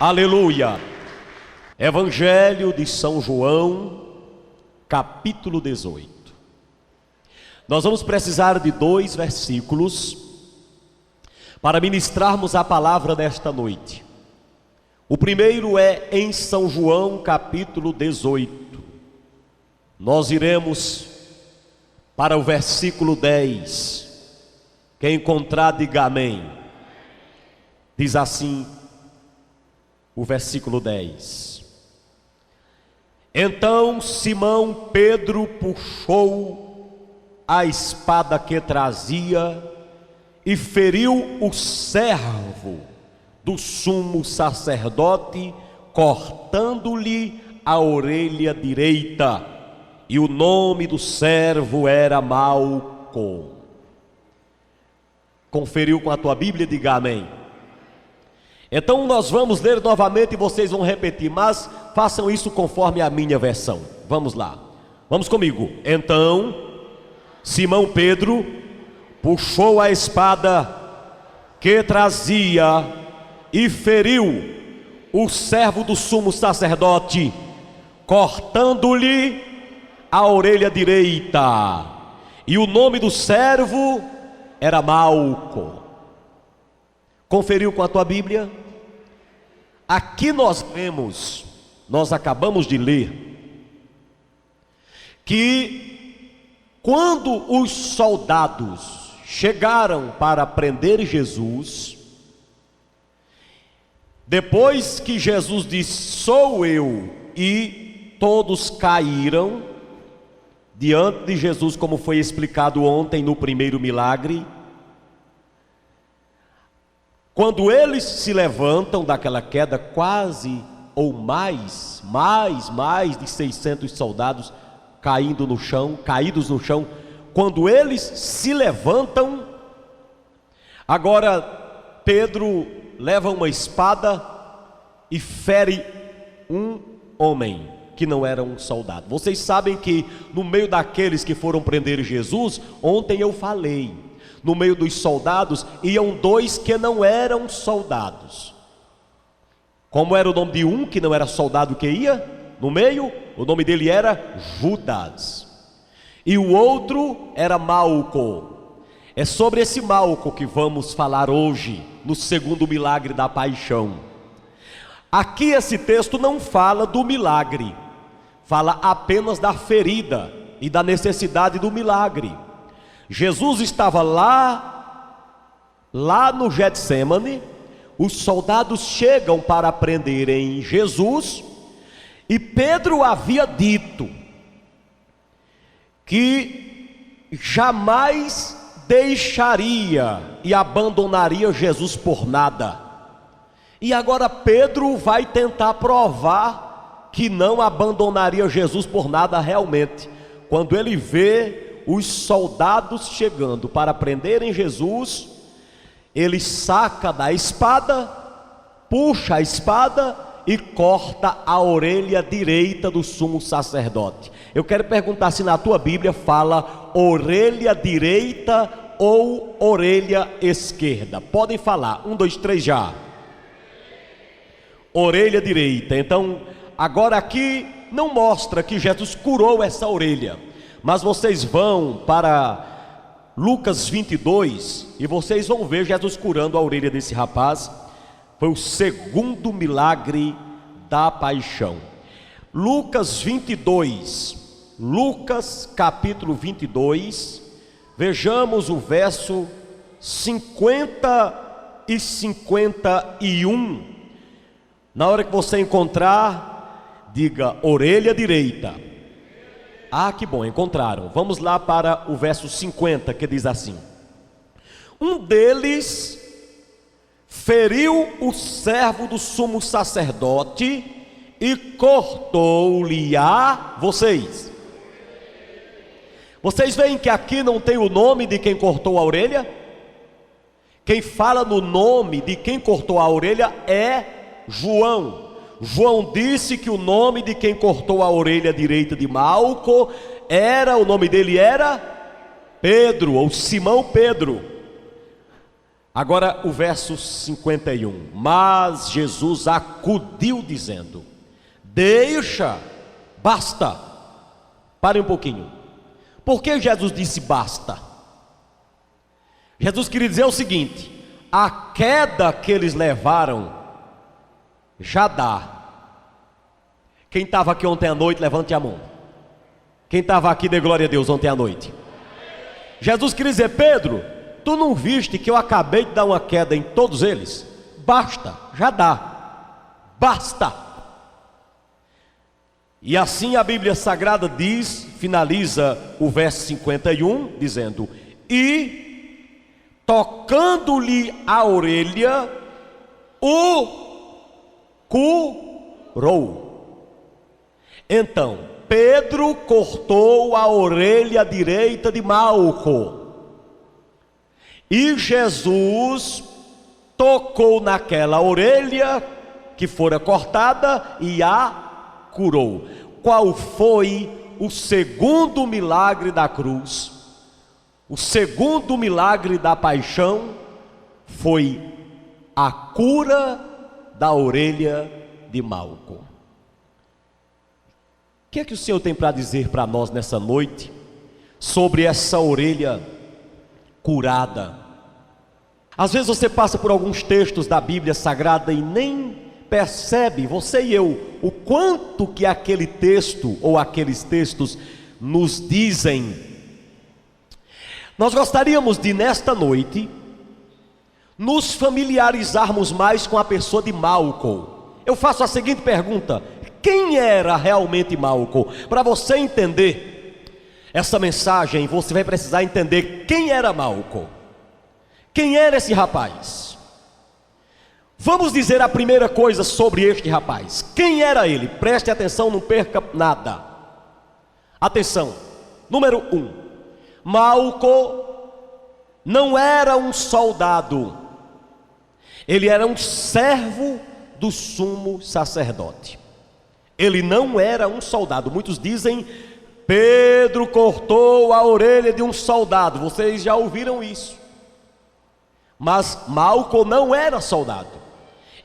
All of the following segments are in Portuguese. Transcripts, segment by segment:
Aleluia! Evangelho de São João, capítulo 18. Nós vamos precisar de 2 versículos para ministrarmos a palavra desta noite. O primeiro é em São João, capítulo 18. Nós iremos para o versículo 10. Quem encontrar, diga amém. Diz assim o versículo 10. Então Simão Pedro puxou a espada que trazia e feriu o servo do sumo sacerdote, cortando-lhe a orelha direita, e o nome do servo era Malco. Conferiu com a tua Bíblia? Diga amém. Então nós vamos ler novamente e vocês vão repetir, mas façam isso conforme a minha versão. Vamos lá, vamos comigo. Então Simão Pedro puxou a espada que trazia e feriu o servo do sumo sacerdote, cortando-lhe a orelha direita, e o nome do servo era Malco. Conferiu com a tua Bíblia? Aqui nós vemos, nós acabamos de ler, que quando os soldados chegaram para prender Jesus, depois que Jesus disse, sou eu, e todos caíram diante de Jesus, como foi explicado ontem no primeiro milagre, quando eles se levantam daquela queda, quase ou mais de 600 soldados caídos no chão, quando eles se levantam, agora Pedro leva uma espada e fere um homem que não era um soldado. Vocês sabem que no meio daqueles que foram prender Jesus, ontem eu falei, no meio dos soldados iam 2 que não eram soldados. Como era o nome de um que não era soldado que ia no meio? O nome dele era Judas, e o outro era Malco. É sobre esse Malco que vamos falar hoje, no segundo milagre da paixão. Aqui esse texto não fala do milagre, fala apenas da ferida e da necessidade do milagre. Jesus estava lá no Getsêmani, os soldados chegam para prenderem Jesus, e Pedro havia dito que jamais deixaria e abandonaria Jesus por nada. E agora Pedro vai tentar provar que não abandonaria Jesus por nada realmente. Quando ele vê os soldados chegando para prenderem Jesus, ele saca da espada, puxa a espada e corta a orelha direita do sumo sacerdote. Eu quero perguntar se na tua Bíblia fala orelha direita ou orelha esquerda. Podem falar, 1, 2, 3 já. Orelha direita. Então agora aqui não mostra que Jesus curou essa orelha, mas vocês vão para Lucas 22 e vocês vão ver Jesus curando a orelha desse rapaz. Foi o segundo milagre da paixão. Lucas 22, Lucas capítulo 22, vejamos o verso 50 e 51. Na hora que você encontrar, diga orelha direita. Ah, que bom, encontraram. Vamos lá para o verso 50, que diz assim: um deles feriu o servo do sumo sacerdote e cortou-lhe a... Vocês veem que aqui não tem o nome de quem cortou a orelha? Quem fala no nome de quem cortou a orelha é João. João disse que o nome de quem cortou a orelha direita de Malco o nome dele era Pedro, ou Simão Pedro. Agora o verso 51. Mas Jesus acudiu dizendo: deixa, basta. Pare um pouquinho. Por que Jesus disse basta? Jesus queria dizer o seguinte: a queda que eles levaram já dá. Quem estava aqui ontem à noite, levante a mão. Quem estava aqui, dê glória a Deus ontem à noite. Jesus queria dizer: Pedro, tu não viste que eu acabei de dar uma queda em todos eles? Basta, já dá, basta. E assim a Bíblia Sagrada diz, finaliza o verso 51, dizendo: e tocando-lhe a orelha, o curou. Então Pedro cortou a orelha direita de Malco, e Jesus tocou naquela orelha que fora cortada e a curou. Qual foi o segundo milagre da cruz? O segundo milagre da paixão foi a cura da orelha de Malco. O que é que o Senhor tem para dizer para nós nessa noite sobre essa orelha curada? Às vezes você passa por alguns textos da Bíblia Sagrada e nem percebe, você e eu, o quanto que aquele texto ou aqueles textos nos dizem. Nós gostaríamos de, nesta noite, nos familiarizarmos mais com a pessoa de Malco. Eu faço a seguinte pergunta: quem era realmente Malco? Para você entender essa mensagem, você vai precisar entender quem era Malco. Quem era esse rapaz? Vamos dizer a primeira coisa sobre este rapaz. Quem era ele? Preste atenção, não perca nada. Atenção. Número 1. Malco não era um soldado. Ele era um servo do sumo sacerdote. Ele não era um soldado. Muitos dizem: Pedro cortou a orelha de um soldado. Vocês já ouviram isso. Mas Malco não era soldado.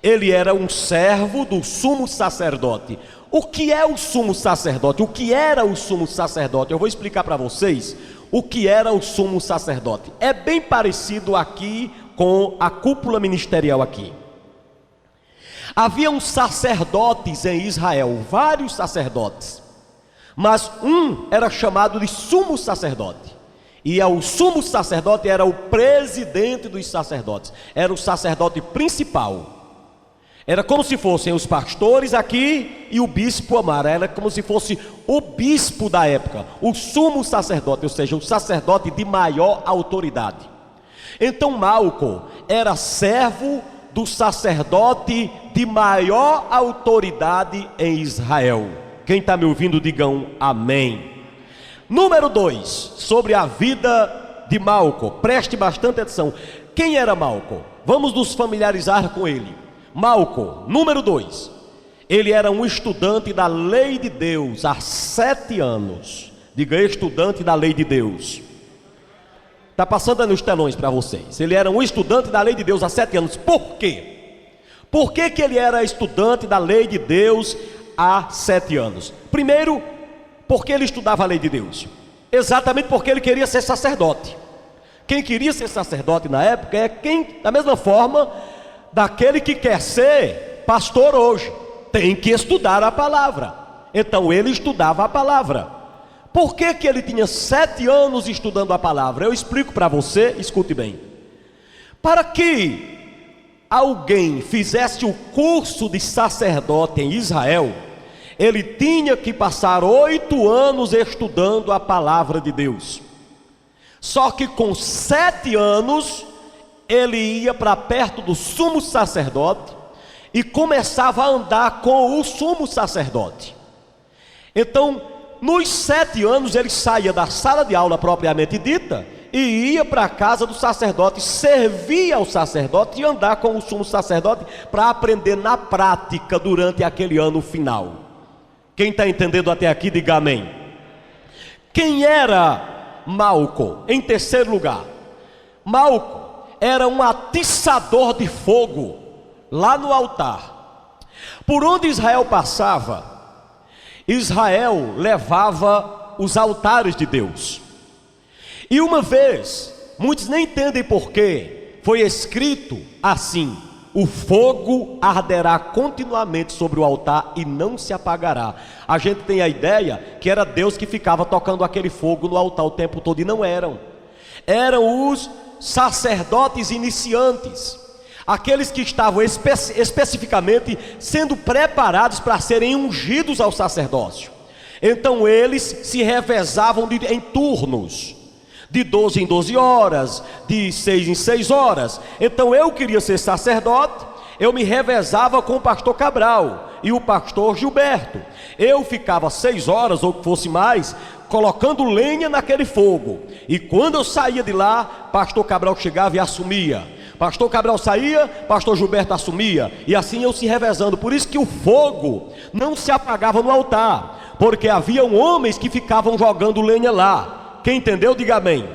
Ele era um servo do sumo sacerdote. O que é o sumo sacerdote? O que era o sumo sacerdote? Eu vou explicar para vocês o que era o sumo sacerdote. É bem parecido aqui com a cúpula ministerial aqui. Havia uns sacerdotes em Israel, vários sacerdotes, mas um era chamado de sumo sacerdote. E o sumo sacerdote era o presidente dos sacerdotes, era o sacerdote principal. Era como se fossem os pastores aqui e o bispo Amaro. Era como se fosse o bispo da época, o sumo sacerdote, ou seja, o sacerdote de maior autoridade. Então Malco era servo do sacerdote de maior autoridade em Israel. Quem está me ouvindo, digam amém. Número 2, sobre a vida de Malco. Preste bastante atenção. Quem era Malco? Vamos nos familiarizar com ele. Malco, número 2, ele era um estudante da lei de Deus há 7 anos. Diga, estudante da lei de Deus. Está passando nos telões para vocês. Ele era um estudante da lei de Deus há 7 anos. Por quê? Por que que ele era estudante da lei de Deus há 7 anos? Primeiro, porque ele estudava a lei de Deus. Exatamente porque ele queria ser sacerdote. Quem queria ser sacerdote na época é quem, da mesma forma, daquele que quer ser pastor hoje, tem que estudar a palavra. Então ele estudava a palavra. Por que que ele tinha 7 anos estudando a palavra? Eu explico para você, escute bem. Para que alguém fizesse o curso de sacerdote em Israel, ele tinha que passar 8 anos estudando a palavra de Deus. Só que com 7 anos, ele ia para perto do sumo sacerdote e começava a andar com o sumo sacerdote. Então, nos 7 anos, ele saía da sala de aula propriamente dita e ia para a casa do sacerdote, servia ao sacerdote e andar com o sumo sacerdote para aprender na prática durante aquele ano final. Quem está entendendo até aqui, diga amém. Quem era Malco? Em terceiro lugar, Malco era um atiçador de fogo lá no altar. Por onde Israel passava, Israel levava os altares de Deus. E uma vez, muitos nem entendem porquê, foi escrito assim: o fogo arderá continuamente sobre o altar e não se apagará. A gente tem a ideia que era Deus que ficava tocando aquele fogo no altar o tempo todo, e não eram. Eram os sacerdotes iniciantes, aqueles que estavam especificamente sendo preparados para serem ungidos ao sacerdócio. Então eles se revezavam em turnos, de 12 em 12 horas, de 6 em 6 horas. Então eu queria ser sacerdote, eu me revezava com o pastor Cabral e o pastor Gilberto. Eu ficava 6 horas ou que fosse mais, colocando lenha naquele fogo. E quando eu saía de lá, pastor Cabral chegava e assumia. Pastor Cabral saía, pastor Gilberto assumia. E assim eu se revezando. Por isso que o fogo não se apagava no altar, porque haviam homens que ficavam jogando lenha lá. Quem entendeu, diga amém.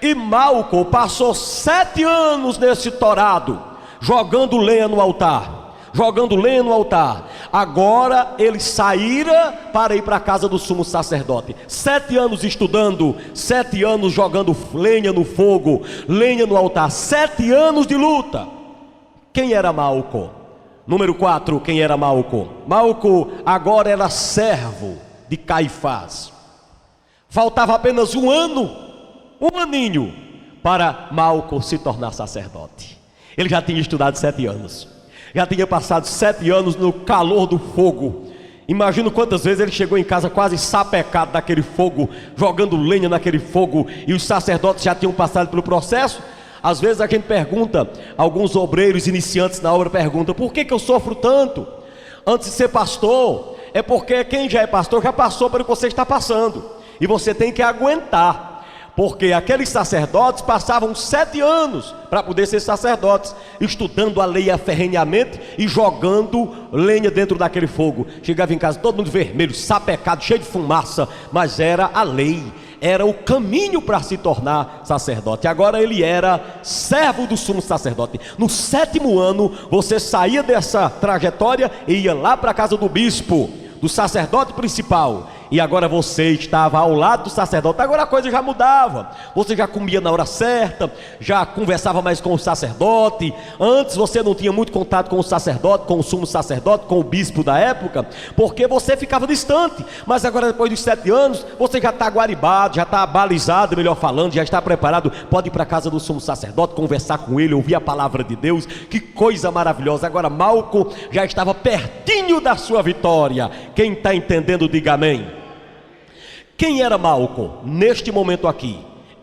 E Malco passou 7 anos nesse torado, jogando lenha no altar. Jogando lenha no altar. Agora ele saíra para ir para a casa do sumo sacerdote. 7 anos estudando, 7 anos jogando lenha no fogo, lenha no altar. 7 anos de luta. Quem era Malco? Número 4, quem era Malco? Malco agora era servo de Caifás. Faltava apenas um aninho, para Malco se tornar sacerdote. Ele já tinha estudado 7 anos. Já tinha passado 7 anos no calor do fogo. Imagino quantas vezes ele chegou em casa quase sapecado daquele fogo, jogando lenha naquele fogo, e os sacerdotes já tinham passado pelo processo. Às vezes a gente pergunta, alguns obreiros iniciantes na obra perguntam: por que eu sofro tanto antes de ser pastor? É porque quem já é pastor já passou pelo que você está passando, e você tem que aguentar. Porque aqueles sacerdotes passavam 7 anos para poder ser sacerdotes, estudando a lei aferrenhamente e jogando lenha dentro daquele fogo. Chegava em casa todo mundo vermelho, sapecado, cheio de fumaça, mas era a lei, era o caminho para se tornar sacerdote. Agora ele era servo do sumo sacerdote. No 7º ano você saía dessa trajetória e ia lá para a casa do bispo, do sacerdote principal. E agora você estava ao lado do sacerdote. Agora a coisa já mudava. Você já comia na hora certa, já conversava mais com o sacerdote. Antes você não tinha muito contato com o sacerdote, com o sumo sacerdote, com o bispo da época, porque você ficava distante. Mas agora, depois dos 7 anos, você já está guaribado, já está balizado, melhor falando, já está preparado. Pode ir para a casa do sumo sacerdote, conversar com ele, ouvir a palavra de Deus. Que coisa maravilhosa. Agora Malco já estava pertinho da sua vitória. Quem está entendendo, diga amém. Quem era Malco neste momento aqui?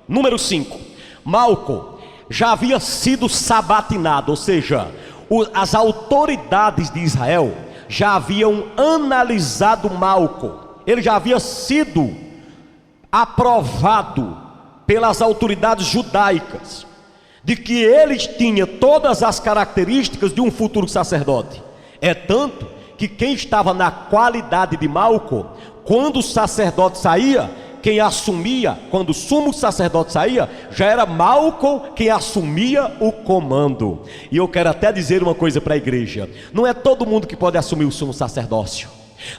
Número 5. Malco já havia sido sabatinado, ou seja, as autoridades de Israel já haviam analisado Malco. Ele já havia sido aprovado pelas autoridades judaicas de que ele tinha todas as características de um futuro sacerdote. É tanto que quem estava na qualidade de Malco, quando o sacerdote saía, quem assumia, quando o sumo sacerdote saía, já era Malco quem assumia o comando. E eu quero até dizer uma coisa para a igreja: não é todo mundo que pode assumir o sumo sacerdócio,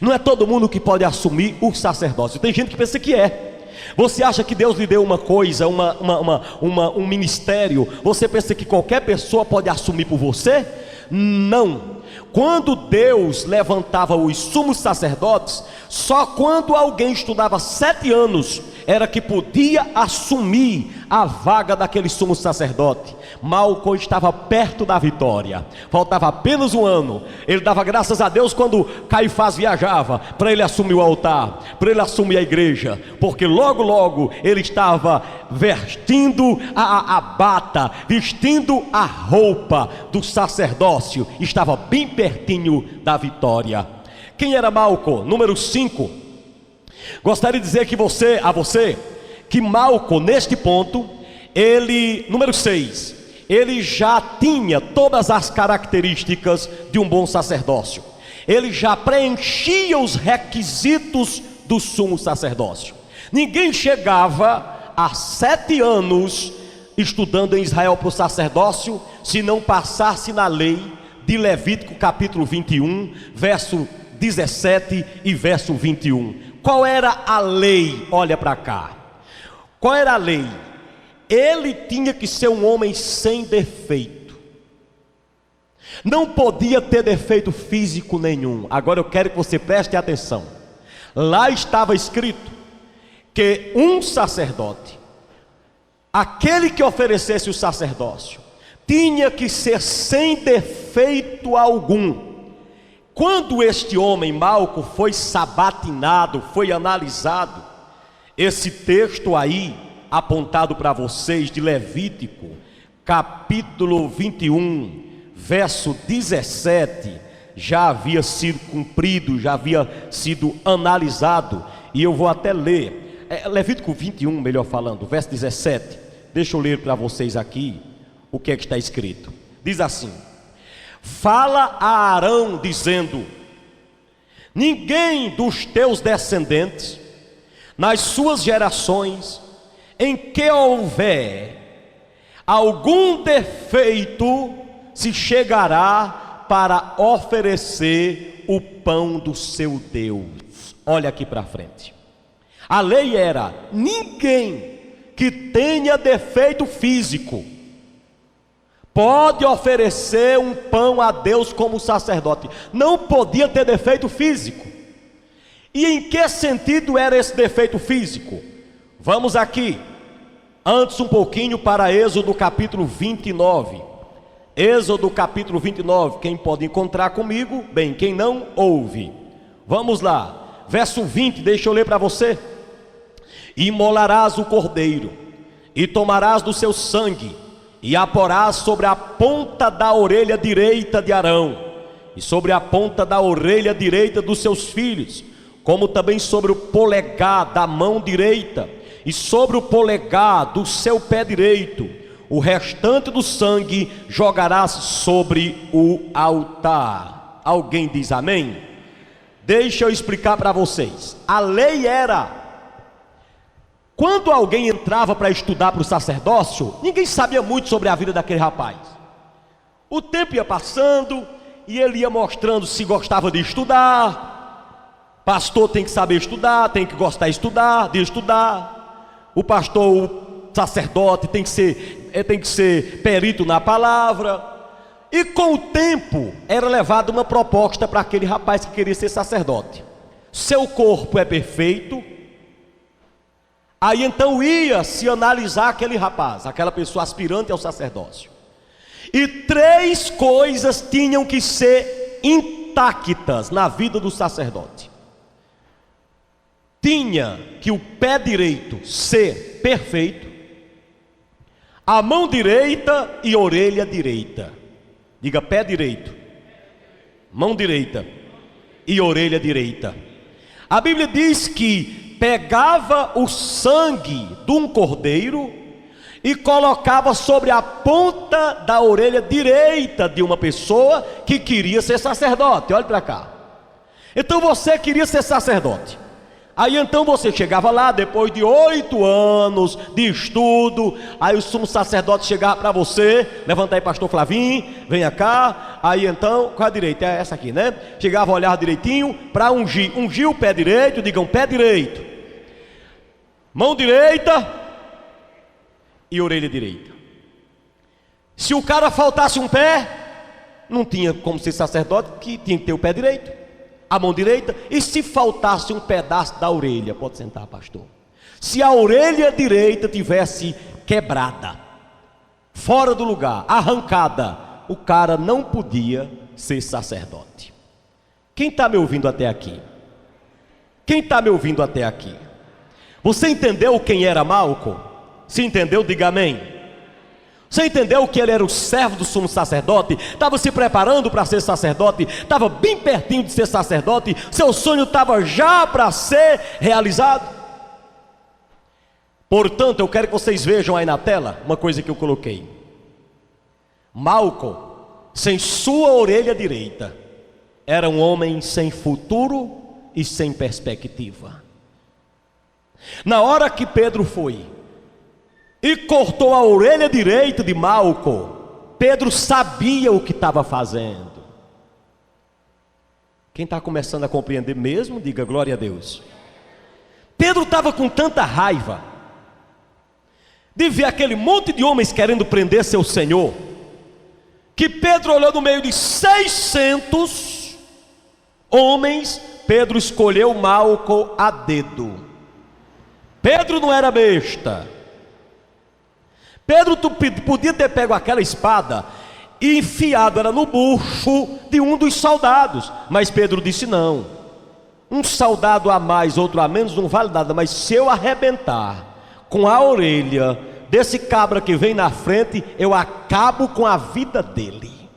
não é todo mundo que pode assumir o sacerdócio. Tem gente que pensa que é. Você acha que Deus lhe deu uma coisa, um ministério, você pensa que qualquer pessoa pode assumir por você? Não. Quando Deus levantava os sumos sacerdotes, só quando alguém estudava 7 anos era que podia assumir a vaga daquele sumo sacerdote. Malco estava perto da vitória, faltava apenas um ano. Ele dava graças a Deus quando Caifás viajava, para ele assumir o altar, para ele assumir a igreja, porque logo logo ele estava vestindo a bata, vestindo a roupa do sacerdócio, estava bem pertinho da vitória. Quem era Malco? Número 5. Gostaria de dizer a você que Malco, neste ponto, número 6, ele já tinha todas as características de um bom sacerdócio. Ele já preenchia os requisitos do sumo sacerdócio. Ninguém chegava a 7 anos estudando em Israel para o sacerdócio, se não passasse na lei de Levítico capítulo 21, verso 17 e verso 21. Qual era a lei? Olha para cá. Qual era a lei? Ele tinha que ser um homem sem defeito. Não podia ter defeito físico nenhum. Agora eu quero que você preste atenção. Lá estava escrito que um sacerdote, aquele que oferecesse o sacerdócio, tinha que ser sem defeito algum. Quando este homem, Malco, foi sabatinado, foi analisado, esse texto aí, apontado para vocês, de Levítico, capítulo 21, verso 17, já havia sido cumprido, já havia sido analisado, e eu vou até ler, Levítico 21, melhor falando, verso 17, deixa eu ler para vocês aqui, o que é que está escrito, diz assim: fala a Arão dizendo: ninguém dos teus descendentes, nas suas gerações, em que houver algum defeito, se chegará para oferecer o pão do seu Deus. Olha aqui para frente. A lei era: ninguém que tenha defeito físico pode oferecer um pão a Deus como sacerdote. Não podia ter defeito físico. E em que sentido era esse defeito físico? Vamos aqui, antes um pouquinho, para Êxodo capítulo 29. Êxodo capítulo 29, quem pode encontrar comigo? Bem, quem não, ouve. Vamos lá, verso 20, deixa eu ler para você. Imolarás o cordeiro, e tomarás do seu sangue, e a porás sobre a ponta da orelha direita de Arão, e sobre a ponta da orelha direita dos seus filhos, como também sobre o polegar da mão direita, e sobre o polegar do seu pé direito. O restante do sangue jogarás sobre o altar. Alguém diz amém? Deixa eu explicar para vocês. A lei era: quando alguém entrava para estudar para o sacerdócio, ninguém sabia muito sobre a vida daquele rapaz. O tempo ia passando e ele ia mostrando se gostava de estudar. Pastor tem que saber estudar, tem que gostar de estudar. O pastor, o sacerdote tem que ser perito na palavra. E com o tempo era levada uma proposta para aquele rapaz que queria ser sacerdote. Seu corpo é perfeito. Aí então ia se analisar aquele rapaz, aquela pessoa aspirante ao sacerdócio. E 3 coisas tinham que ser intactas na vida do sacerdote. Tinha que o pé direito ser perfeito, a mão direita e orelha direita. Diga: pé direito, mão direita e orelha direita. A Bíblia diz que pegava o sangue de um cordeiro e colocava sobre a ponta da orelha direita de uma pessoa que queria ser sacerdote. Olha para cá. Então você queria ser sacerdote. Aí então você chegava lá, depois de 8 anos de estudo, aí o sumo sacerdote chegava para você: levanta aí, pastor Flavinho, venha cá. Aí então, qual a direita? É essa aqui, né? Chegava a olhar direitinho para ungir. Ungiu o pé direito, digam pé direito, mão direita e orelha direita. Se o cara faltasse um pé, não tinha como ser sacerdote, que tinha que ter o pé direito, a mão direita. E se faltasse um pedaço da orelha, pode sentar, pastor, se a orelha direita tivesse quebrada, fora do lugar, arrancada, o cara não podia ser sacerdote. Quem está me ouvindo até aqui? Quem está me ouvindo até aqui? Você entendeu quem era Malco? Se entendeu, diga amém. Você entendeu que ele era o servo do sumo sacerdote? Estava se preparando para ser sacerdote, estava bem pertinho de ser sacerdote, seu sonho estava já para ser realizado. Portanto, eu quero que vocês vejam aí na tela uma coisa que eu coloquei. Malco, sem sua orelha direita, era um homem sem futuro e sem perspectiva. Na hora que Pedro foi e cortou a orelha direita de Malco, Pedro sabia o que estava fazendo. Quem está começando a compreender mesmo, diga glória a Deus. Pedro estava com tanta raiva de ver aquele monte de homens querendo prender seu Senhor, que Pedro olhou no meio de 600 homens, Pedro escolheu Malco a dedo. Pedro não era besta. Pedro podia ter pego aquela espada e enfiado ela no bucho de um dos soldados, mas Pedro disse não. Um soldado a mais, outro a menos não vale nada, mas se eu arrebentar com a orelha desse cabra que vem na frente, eu acabo com a vida dele.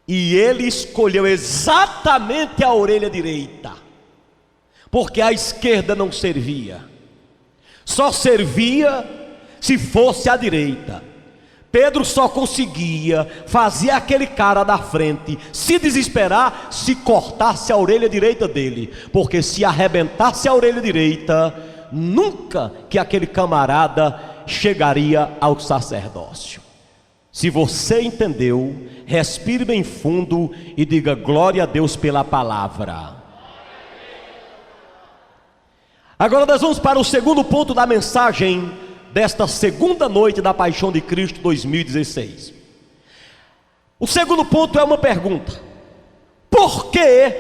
E ele escolheu exatamente a orelha direita, porque a esquerda não servia, só servia se fosse a direita. Pedro só conseguia fazer aquele cara da frente se desesperar se cortasse a orelha direita dele, porque se arrebentasse a orelha direita, nunca que aquele camarada chegaria ao sacerdócio. Se você entendeu, respire bem fundo e diga glória a Deus pela palavra. Agora nós vamos para o segundo ponto da mensagem desta segunda noite da Paixão de Cristo 2016. O segundo ponto é uma pergunta: por que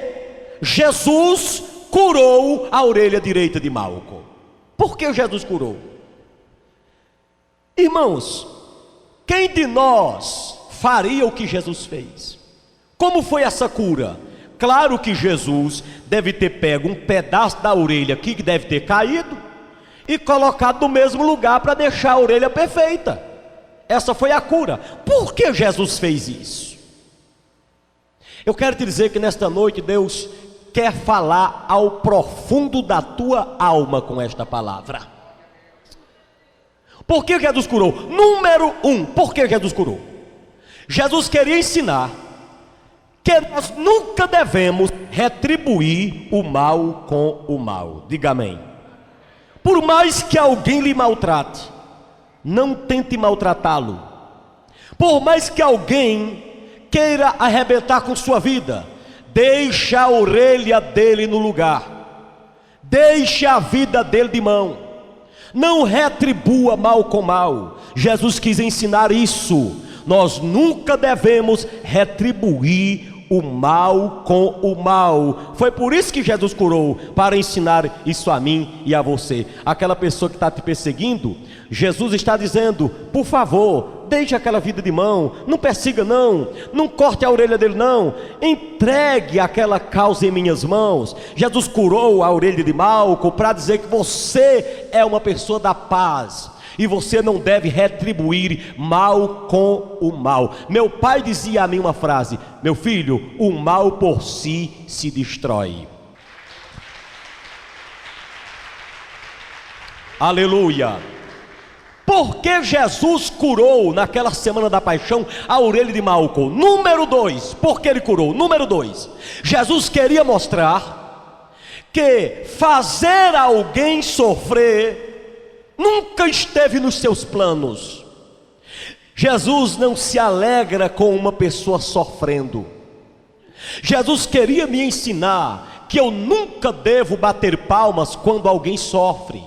Jesus curou a orelha direita de Malco? Por que Jesus curou? Irmãos, quem de nós faria o que Jesus fez? Como foi essa cura? Claro que Jesus deve ter pego um pedaço da orelha aqui que deve ter caído e colocado no mesmo lugar para deixar a orelha perfeita. Essa foi a cura. Por que Jesus fez isso? Eu quero te dizer que nesta noite Deus quer falar ao profundo da tua alma com esta palavra. Por que Jesus curou? Número 1, por que Jesus curou? Jesus queria ensinar que nós nunca devemos retribuir o mal com o mal. Diga amém. Por mais que alguém lhe maltrate, não tente maltratá-lo. Por mais que alguém queira arrebentar com sua vida, deixe a orelha dele no lugar, deixe a vida dele de mão. Não retribua mal com mal. Jesus quis ensinar isso. Nós nunca devemos retribuir o mal com o mal. Foi por isso que Jesus curou, para ensinar isso a mim e a você. Aquela pessoa que está te perseguindo, Jesus está dizendo: por favor, deixe aquela vida de mão, não persiga não, não corte a orelha dele não, entregue aquela causa em minhas mãos. Jesus curou a orelha de Malco para dizer que você é uma pessoa da paz, e você não deve retribuir mal com o mal. Meu pai dizia a mim uma frase: meu filho, o mal por si se destrói. Aleluia. Por que Jesus curou naquela semana da paixão a orelha de Malco? Número 2, por que ele curou? Número 2, Jesus queria mostrar que fazer alguém sofrer nunca esteve nos seus planos. Jesus não se alegra com uma pessoa sofrendo. Jesus queria me ensinar que eu nunca devo bater palmas quando alguém sofre.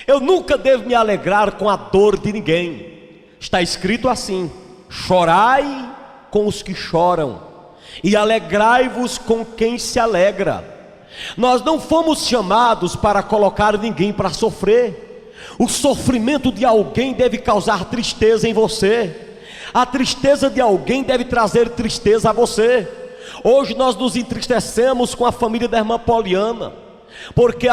Eu nunca devo me alegrar com a dor de ninguém. Está escrito assim: chorai com os que choram e alegrai-vos com quem se alegra. Nós não fomos chamados para colocar ninguém para sofrer. O sofrimento de alguém deve causar tristeza em você. A tristeza de alguém deve trazer tristeza a você. Hoje nós nos entristecemos com a família da irmã Poliana, porque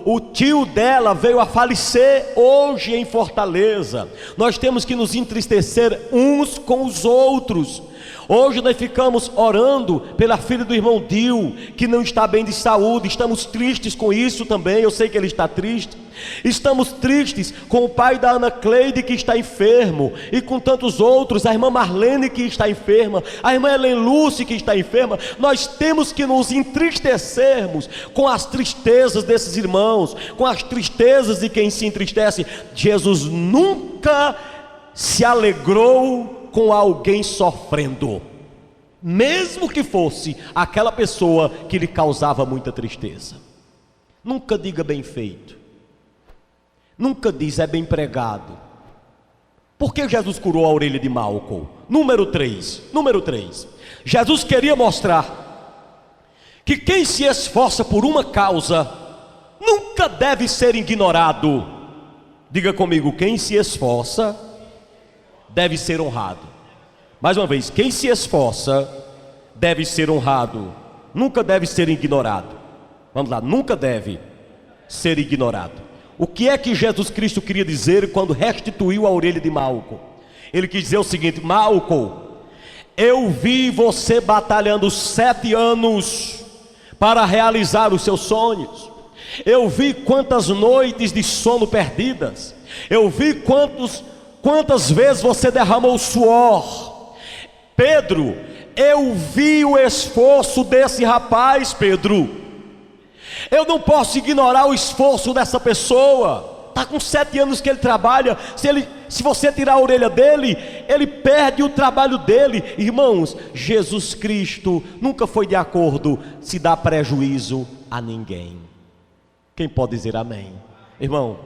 o tio dela veio a falecer hoje em Fortaleza. Nós temos que nos entristecer uns com os outros. Hoje nós ficamos orando pela filha do irmão Dil, que não está bem de saúde. Estamos tristes com isso também, eu sei que ele está triste. Estamos tristes com o pai da Ana Cleide, que está enfermo, e com tantos outros, a irmã Marlene, que está enferma, a irmã Helen Lúcia, que está enferma. Nós temos que nos entristecermos com as tristezas desses irmãos, com as tristezas de quem se entristece. Jesus nunca se alegrou com alguém sofrendo, mesmo que fosse aquela pessoa que lhe causava muita tristeza. Nunca diga bem feito, nunca diz é bem pregado. Por que Jesus curou a orelha de Malco? Número 3, Jesus queria mostrar que quem se esforça por uma causa nunca deve ser ignorado. Diga comigo, quem se esforça deve ser honrado. Mais uma vez, quem se esforça deve ser honrado, nunca deve ser ignorado. Vamos lá, nunca deve ser ignorado. O que é que Jesus Cristo queria dizer quando restituiu a orelha de Malco? Ele quis dizer o seguinte: Malco, eu vi você batalhando 7 anos para realizar os seus sonhos. Eu vi quantas noites de sono perdidas. Eu vi quantas vezes você derramou suor. Pedro, eu vi o esforço desse rapaz, Pedro. Eu não posso ignorar o esforço dessa pessoa. Está com 7 anos que ele trabalha. Se você tirar a orelha dele, ele perde o trabalho dele. Irmãos, Jesus Cristo nunca foi de acordo se dá prejuízo a ninguém. Quem pode dizer amém? Irmão,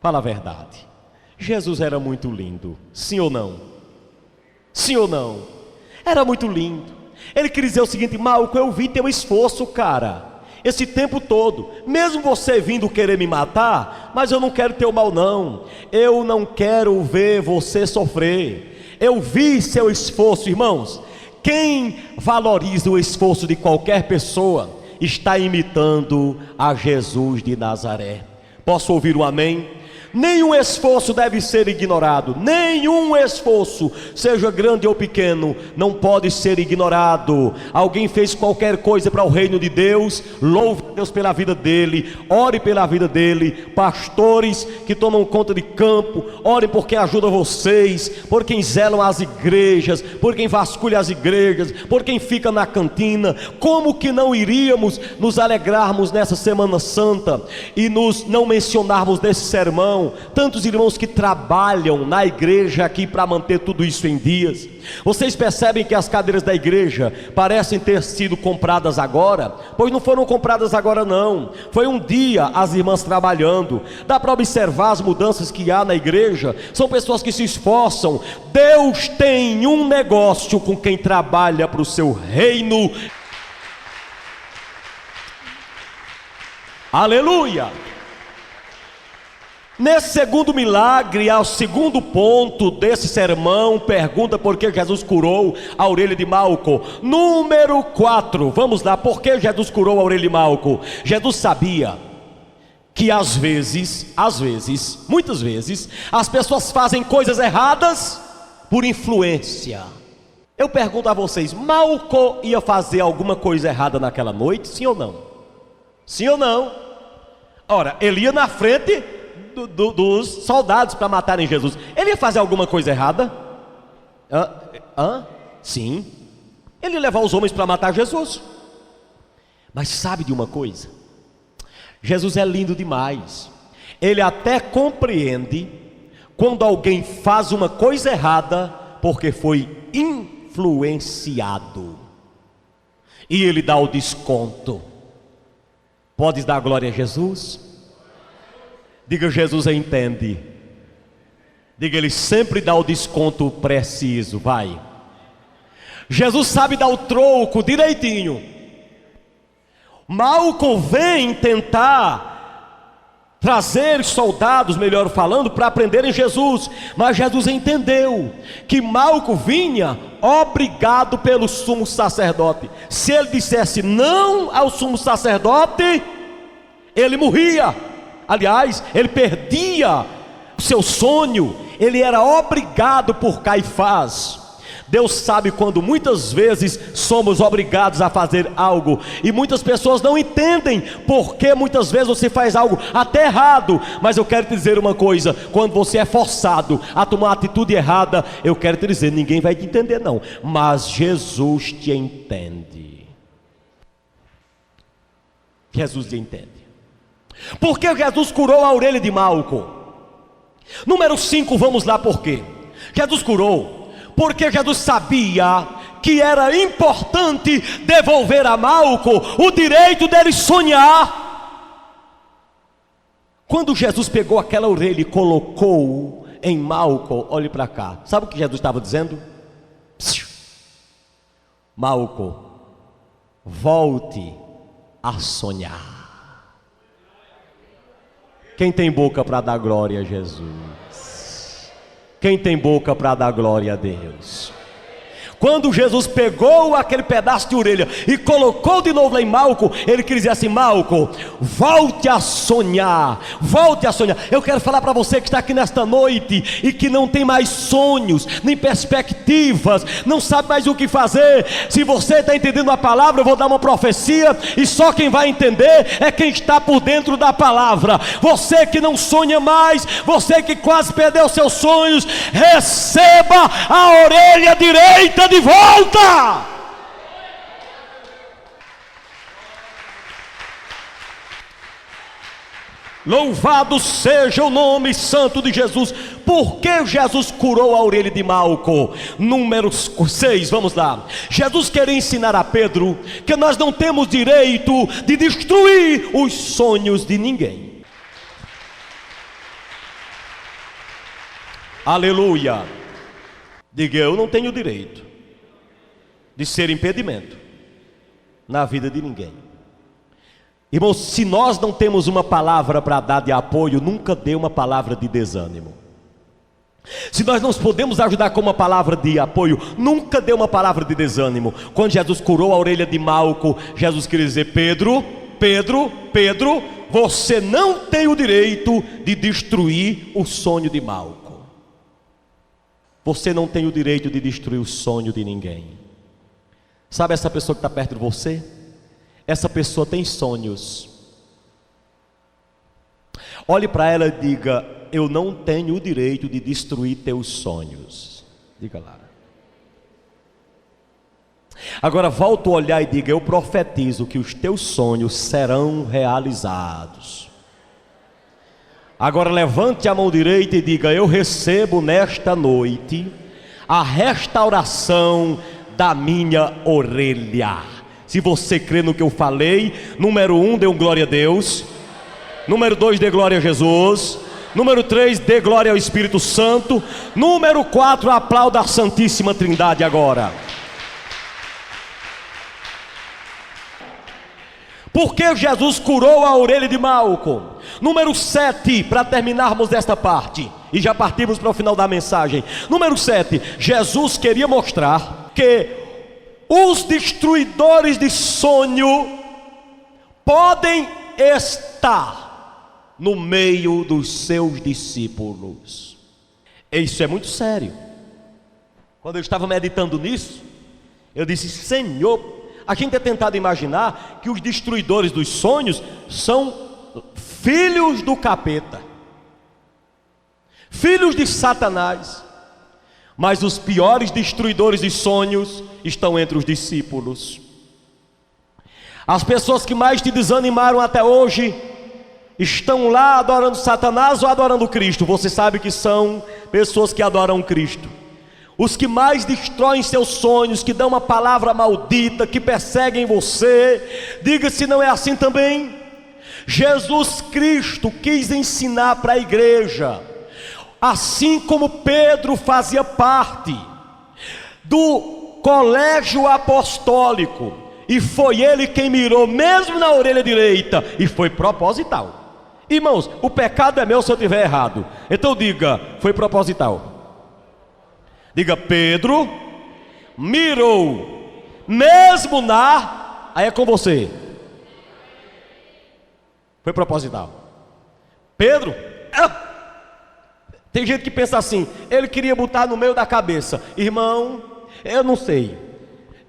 fala a verdade. Jesus era muito lindo, sim ou não? Sim ou não? Era muito lindo. Ele queria dizer o seguinte: Malco, eu vi teu esforço, cara, esse tempo todo, mesmo você vindo querer me matar, mas eu não quero teu mal não. Eu não quero ver você sofrer. Eu vi seu esforço. Irmãos, quem valoriza o esforço de qualquer pessoa está imitando a Jesus de Nazaré. Posso ouvir um amém? Nenhum esforço deve ser ignorado. Nenhum esforço, seja grande ou pequeno, não pode ser ignorado. Alguém fez qualquer coisa para o reino de Deus, louve a Deus pela vida dele, ore pela vida dele. Pastores que tomam conta de campo, orem por quem ajuda vocês, por quem zelam as igrejas, por quem vasculha as igrejas, por quem fica na cantina. Como que não iríamos nos alegrarmos nessa Semana Santa e não mencionarmos desse sermão? Tantos irmãos que trabalham na igreja aqui para manter tudo isso em dias. Vocês percebem que as cadeiras da igreja parecem ter sido compradas agora? Pois não foram compradas agora não. Foi um dia as irmãs trabalhando. Dá para observar as mudanças que há na igreja. São pessoas que se esforçam. Deus tem um negócio com quem trabalha para o seu reino. Aleluia! Nesse segundo milagre, ao segundo ponto desse sermão, pergunta por que Jesus curou a orelha de Malco. Número 4, vamos lá, por que Jesus curou a orelha de Malco? Jesus sabia que às vezes, muitas vezes, as pessoas fazem coisas erradas por influência. Eu pergunto a vocês, Malco ia fazer alguma coisa errada naquela noite, sim ou não? Sim ou não? Ora, ele ia na frente dos soldados para matarem Jesus. Ele ia fazer alguma coisa errada? Sim. Ele ia levar os homens para matar Jesus. Mas sabe de uma coisa? Jesus é lindo demais. Ele até compreende quando alguém faz uma coisa errada porque foi influenciado, e ele dá o desconto. Podes dar glória a Jesus? Diga, Jesus entende. Diga, ele sempre dá o desconto preciso. Vai. Jesus sabe dar o troco direitinho. Malco vem tentar trazer soldados, melhor falando, para prenderem Jesus. Mas Jesus entendeu que Malco vinha obrigado pelo sumo sacerdote. Se ele dissesse não ao sumo sacerdote, ele morria. Aliás, ele perdia o seu sonho. Ele era obrigado por Caifás. Deus sabe quando muitas vezes somos obrigados a fazer algo, e muitas pessoas não entendem porque muitas vezes você faz algo até errado. Mas eu quero te dizer uma coisa: quando você é forçado a tomar uma atitude errada, eu quero te dizer, ninguém vai te entender não, mas Jesus te entende. Jesus te entende. Porque Jesus curou a orelha de Malco. Número 5, vamos lá por quê. Jesus curou porque Jesus sabia que era importante devolver a Malco o direito dele sonhar. Quando Jesus pegou aquela orelha e colocou em Malco, olhe para cá, sabe o que Jesus estava dizendo? Malco, volte a sonhar. Quem tem boca para dar glória a Jesus? Quem tem boca para dar glória a Deus? Quando Jesus pegou aquele pedaço de orelha e colocou de novo lá em Malco, ele queria dizer assim: Malco, volte a sonhar, volte a sonhar. Eu quero falar para você que está aqui nesta noite e que não tem mais sonhos, nem perspectivas, não sabe mais o que fazer. Se você está entendendo a palavra, eu vou dar uma profecia, e só quem vai entender é quem está por dentro da palavra. Você que não sonha mais, você que quase perdeu seus sonhos, receba a orelha direita de volta. Louvado seja o nome santo de Jesus. Por que Jesus curou a orelha de Malco? Número 6, vamos lá. Jesus queria ensinar a Pedro que nós não temos direito de destruir os sonhos de ninguém. Aleluia. Diga: eu não tenho direito de ser impedimento na vida de ninguém. Irmãos, se nós não temos uma palavra para dar de apoio, nunca dê uma palavra de desânimo. Se nós não podemos ajudar com uma palavra de apoio, nunca dê uma palavra de desânimo. Quando Jesus curou a orelha de Malco, Jesus queria dizer: Pedro, você não tem o direito de destruir o sonho de Malco. Você não tem o direito de destruir o sonho de ninguém. Sabe essa pessoa que está perto de você? Essa pessoa tem sonhos. Olhe para ela e diga: eu não tenho o direito de destruir teus sonhos. Diga lá. Agora volta a olhar e diga: eu profetizo que os teus sonhos serão realizados. Agora levante a mão direita e diga: eu recebo nesta noite a restauração da minha orelha. Se você crê no que eu falei, número 1, dê um glória a Deus. Número 2, dê glória a Jesus. Número 3, dê glória ao Espírito Santo. Número 4, aplauda a Santíssima Trindade agora. Porque Jesus curou a orelha de Malco. Número 7, para terminarmos esta parte e já partimos para o final da mensagem. Número 7, Jesus queria mostrar que os destruidores de sonho podem estar no meio dos seus discípulos. Isso é muito sério. Quando eu estava meditando nisso, eu disse: Senhor, a gente é tentado imaginar que os destruidores dos sonhos são filhos do capeta, filhos de Satanás. Mas os piores destruidores de sonhos estão entre os discípulos. As pessoas que mais te desanimaram até hoje estão lá adorando Satanás ou adorando Cristo? Você sabe que são pessoas que adoram Cristo. Os que mais destroem seus sonhos, que dão uma palavra maldita, que perseguem você, diga se não é assim também. Jesus Cristo quis ensinar para a igreja, assim como Pedro fazia parte do colégio apostólico, e foi ele quem mirou mesmo na orelha direita, e foi proposital. Irmãos, o pecado é meu se eu estiver errado, então diga: foi proposital. Diga: Pedro mirou mesmo na... Aí é com você. Foi proposital. Pedro... Tem gente que pensa assim: ele queria botar no meio da cabeça. Irmão, eu não sei.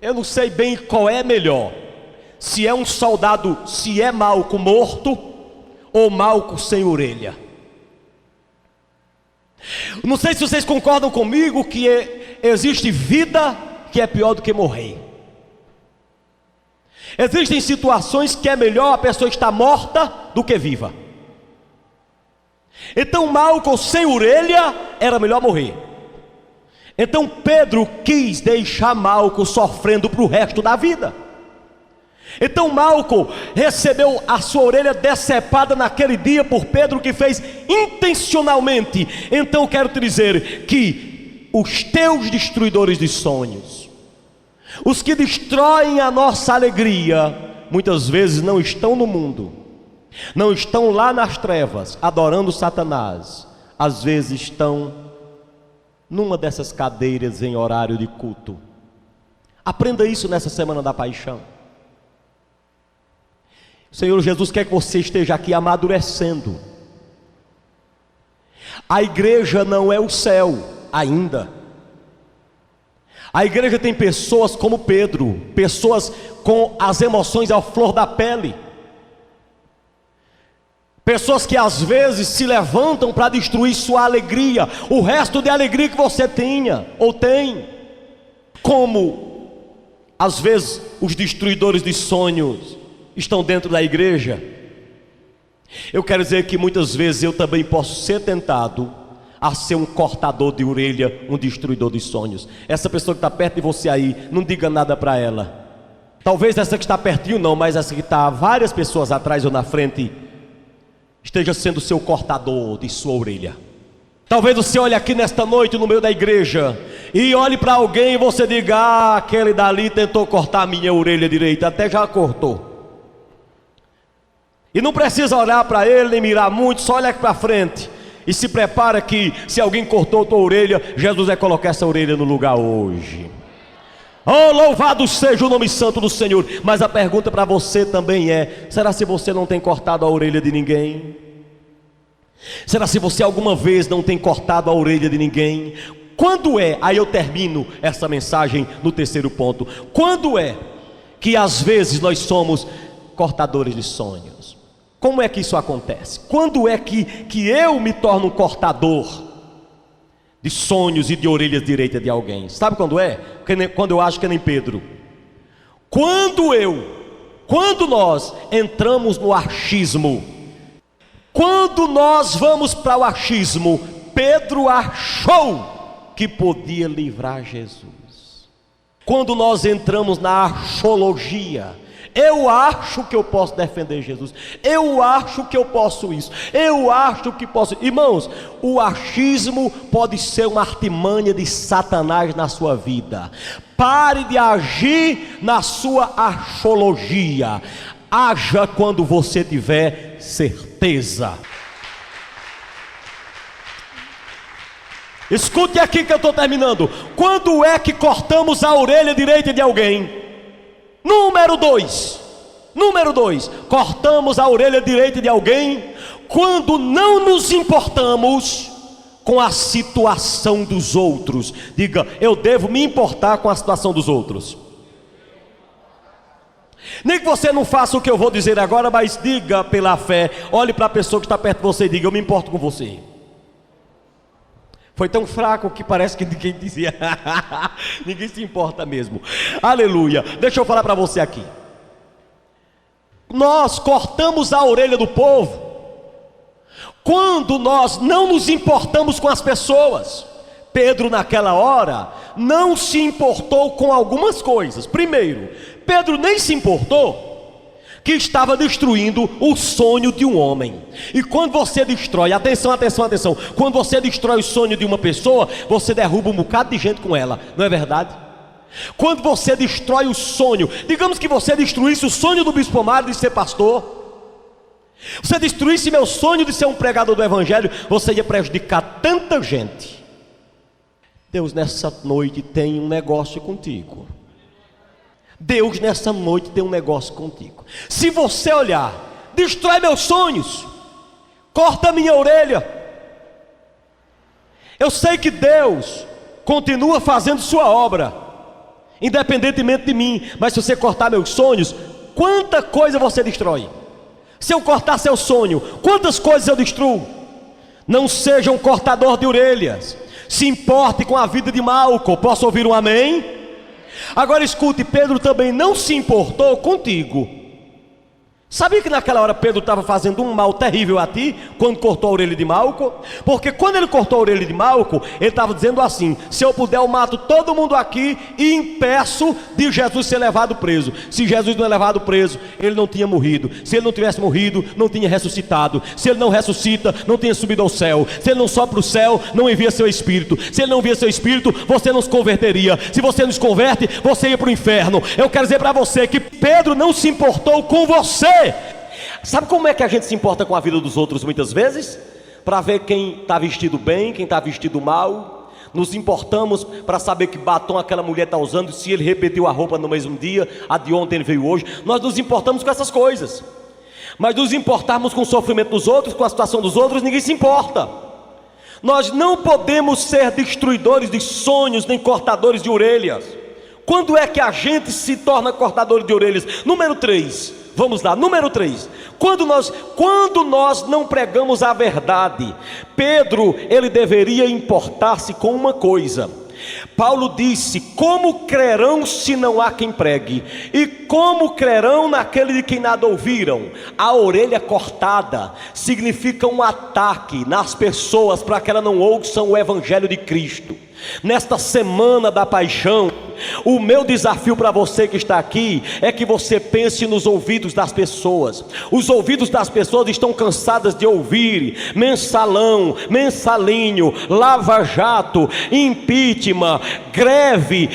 Eu não sei bem qual é melhor. Se é um soldado, se é Malco morto ou Malco sem orelha. Não sei se vocês concordam comigo que existe vida que é pior do que morrer. Existem situações que é melhor a pessoa estar morta do que viva. Então Malco sem orelha era melhor morrer. Então Pedro quis deixar Malco sofrendo para o resto da vida. Então Malco recebeu a sua orelha decepada naquele dia por Pedro, que fez intencionalmente. Então quero te dizer que os teus destruidores de sonhos, os que destroem a nossa alegria, muitas vezes não estão no mundo, não estão lá nas trevas adorando Satanás. Às vezes estão numa dessas cadeiras em horário de culto. Aprenda isso nessa semana da paixão. O Senhor Jesus quer que você esteja aqui amadurecendo. A igreja não é o céu ainda. A igreja tem pessoas como Pedro, pessoas com as emoções à flor da pele, pessoas que às vezes se levantam para destruir sua alegria, o resto de alegria que você tinha ou tem. Como às vezes os destruidores de sonhos estão dentro da igreja. Eu quero dizer que muitas vezes eu também posso ser tentado a ser um cortador de orelha, um destruidor de sonhos. Essa pessoa que está perto de você aí, não diga nada para ela. Talvez essa que está pertinho não, mas essa que está várias pessoas atrás ou na frente, esteja sendo seu cortador de sua orelha. Talvez você olhe aqui nesta noite no meio da igreja e olhe para alguém e você diga: ah, aquele dali tentou cortar a minha orelha direita, até já cortou. E não precisa olhar para ele nem mirar muito, só olha aqui para frente e se prepara que se alguém cortou a tua orelha, Jesus vai colocar essa orelha no lugar hoje. Oh, louvado seja o nome santo do Senhor. Mas a pergunta para você também é: será se você não tem cortado a orelha de ninguém? Será se você alguma vez não tem cortado a orelha de ninguém? Quando é, aí eu termino essa mensagem no terceiro ponto, quando é que às vezes nós somos cortadores de sonhos? Como é que isso acontece? Quando é que eu me torno um cortador de sonhos e de orelhas direitas de alguém? Sabe quando é? Quando eu acho que é nem Pedro. Quando nós entramos no achismo, quando nós vamos para o achismo, Pedro achou que podia livrar Jesus. Quando nós entramos na achologia, eu acho que eu posso defender Jesus, eu acho que eu posso isso, eu acho que posso. Irmãos, o achismo pode ser uma artimanha de Satanás na sua vida. Pare de agir na sua achologia. Haja quando você tiver certeza. Escute aqui que eu estou terminando. Quando é que cortamos a orelha direita de alguém? Número 2, cortamos a orelha direita de alguém quando não nos importamos com a situação dos outros. Diga: eu devo me importar com a situação dos outros. Nem que você não faça o que eu vou dizer agora, mas diga pela fé, olhe para a pessoa que está perto de você e diga: eu me importo com você. Foi tão fraco que parece que ninguém dizia. Ninguém se importa mesmo. Aleluia. Deixa eu falar para você aqui. Nós cortamos a orelha do povo quando nós não nos importamos com as pessoas. Pedro naquela hora não se importou com algumas coisas. Primeiro, Pedro nem se importou que estava destruindo o sonho de um homem. E quando você destrói, atenção, quando você destrói o sonho de uma pessoa, você derruba um bocado de gente com ela, não é verdade? Quando você destrói o sonho, digamos que você destruísse o sonho do Bispo Mário de ser pastor, você destruísse meu sonho de ser um pregador do Evangelho, você ia prejudicar tanta gente. Deus nessa noite tem um negócio contigo. Deus nessa noite tem um negócio contigo. Se você olhar, destrói meus sonhos, corta minha orelha. Eu sei que Deus continua fazendo sua obra, independentemente de mim. Mas se você cortar meus sonhos, quanta coisa você destrói. Se eu cortar seu sonho, quantas coisas eu destruo? Não seja um cortador de orelhas. Se importe com a vida de Malco. Posso ouvir um amém? Agora escute, Pedro também não se importou contigo. Sabia que naquela hora Pedro estava fazendo um mal terrível a ti, quando cortou a orelha de Malco? Porque quando ele cortou a orelha de Malco, ele estava dizendo assim: se eu puder eu mato todo mundo aqui e impeço de Jesus ser levado preso. Se Jesus não é levado preso, ele não tinha morrido. Se ele não tivesse morrido, não tinha ressuscitado. Se ele não ressuscita, não tinha subido ao céu. Se ele não sobe para o céu, não envia seu Espírito. Se ele não envia seu Espírito, você não se converteria. Se você não se converte, você ia para o inferno. Eu quero dizer para você que Pedro não se importou com você. Sabe como é que a gente se importa com a vida dos outros muitas vezes? Para ver quem está vestido bem, quem está vestido mal. Nos importamos para saber que batom aquela mulher está usando, se ele repetiu a roupa no mesmo dia, a de ontem ele veio hoje. Nós nos importamos com essas coisas. Mas nos importarmos com o sofrimento dos outros, com a situação dos outros, ninguém se importa. Nós não podemos ser destruidores de sonhos, nem cortadores de orelhas. Quando é que a gente se torna cortador de orelhas? Número 3. Vamos lá, número 3. Quando nós não pregamos a verdade. Pedro, ele deveria importar-se com uma coisa. Paulo disse: como crerão se não há quem pregue? E como crerão naquele de quem nada ouviram? A orelha cortada significa um ataque nas pessoas para que elas não ouçam o evangelho de Cristo. Nesta semana da paixão, o meu desafio para você que está aqui é que você pense nos ouvidos das pessoas. Os ouvidos das pessoas estão cansadas de ouvir mensalão, mensalinho, lava-jato, impeachment, greve,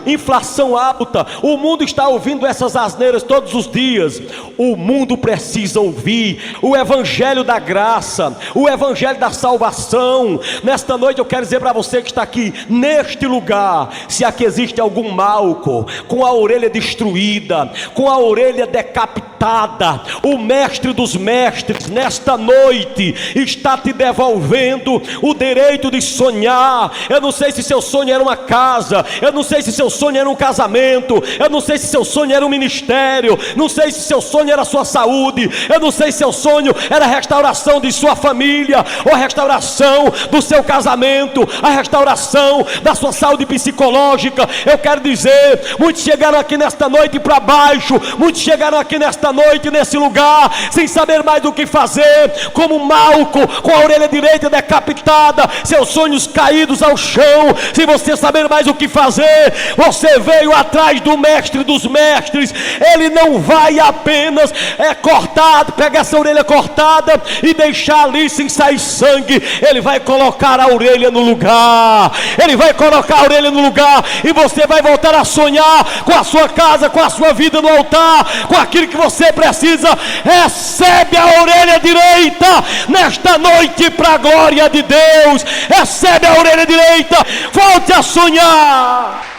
inflação alta. O mundo está ouvindo essas asneiras todos os dias. O mundo precisa ouvir o evangelho da graça, o evangelho da salvação. Nesta noite eu quero dizer para você que está aqui neste lugar: se aqui existe algum Malco com a orelha destruída, com a orelha decapitada, o mestre dos mestres nesta noite está te devolvendo o direito de sonhar. Eu não sei se seu sonho era uma casa, eu não sei se seu sonho era um casamento, eu não sei se seu sonho era um ministério, não sei se seu sonho era a sua saúde, eu não sei se seu sonho era a restauração de sua família, ou a restauração do seu casamento, a restauração da sua saúde psicológica. Eu quero dizer, muitos chegaram aqui nesta noite para baixo, muitos chegaram aqui nesta noite, nesse lugar, sem saber mais do que fazer, como Malco, com a orelha direita decapitada, seus sonhos caídos ao chão, sem você saber mais o que fazer. Você veio atrás do mestre dos mestres. Ele não vai apenas cortar, pegar essa orelha cortada e deixar ali sem sair sangue. Ele vai colocar a orelha no lugar. Ele vai colocar a orelha no lugar, e você vai voltar a sonhar com a sua casa, com a sua vida no altar, com aquilo que você precisa. Recebe a orelha direita nesta noite para a glória de Deus. Recebe a orelha direita. Volte a sonhar.